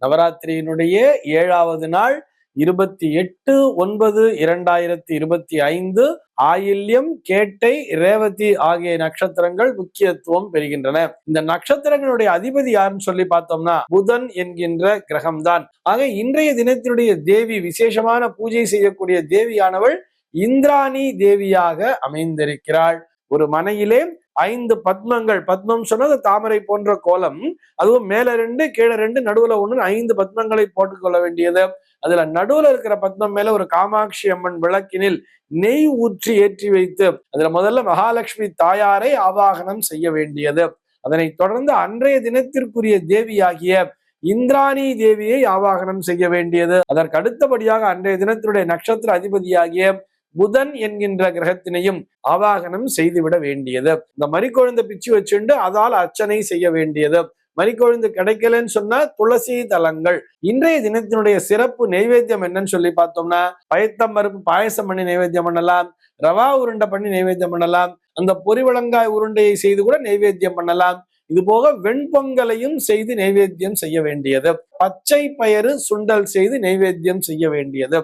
நவராத்திரியினுடைய 7வது நாள் 28/9/2025 ஆயில்யம், கேட்டை, ரேவதி ஆகிய நட்சத்திரங்கள் முக்கியத்துவம் பெறுகின்றன. இந்த நட்சத்திரங்களுடைய அதிபதி யாருன்னு சொல்லி பார்த்தோம்னா புதன் என்கின்ற கிரகம்தான். ஆக இன்றைய தினத்தினுடைய தேவி, விசேஷமான பூஜை செய்யக்கூடிய தேவியானவள் இந்திராணி தேவியாக அமைந்திருக்கிறாள். ஒரு மனையிலே 5 பத்மங்கள், பத்மம் சொன்னது தாமரை போன்ற கோலம், அதுவும் மேல 2 கீழே 2 நடுவுல 1 5 பத்மங்களை போட்டுக்கொள்ள வேண்டியது. அதுல நடுவுல இருக்கிற பத்மம் மேல ஒரு காமாட்சி அம்மன் விளக்கினில் நெய் ஊற்றி ஏற்றி வைத்து அதுல முதல்ல மகாலட்சுமி தாயாரை ஆவாகனம் செய்ய வேண்டியது. அதனைத் தொடர்ந்து அன்றைய தினத்திற்குரிய தேவியாகிய இந்திராணி தேவியை ஆவாகனம் செய்ய வேண்டியது. அதற்கு அடுத்தபடியாக அன்றைய தினத்தினுடைய நட்சத்திர அதிபதியாகிய புதன் என்கின்ற கிரகத்தினையும் ஆவாகனம் செய்துவிட வேண்டியது. இந்த மறிக்கொழுந்து பிச்சு வச்சுண்டு அதால் அர்ச்சனை செய்ய வேண்டியது. மறிக்கொழுந்து கிடைக்கலன்னு சொன்னா துளசி தலங்கள். இன்றைய தினத்தினுடைய சிறப்பு நைவேத்தியம் என்னன்னு சொல்லி பார்த்தோம்னா பயத்தம் பருப்பு பாயசம் பண்ணி நைவேத்தியம் பண்ணலாம், ரவா உருண்டை பண்ணி நைவேத்தியம் பண்ணலாம், அந்த பொரிவளங்காய் உருண்டையை செய்து கூட நைவேத்தியம் பண்ணலாம். இது போக வெண்பொங்கலையும் செய்து நைவேத்தியம் செய்ய வேண்டியது. பச்சை பயறு சுண்டல் செய்து நைவேத்தியம் செய்ய வேண்டியது.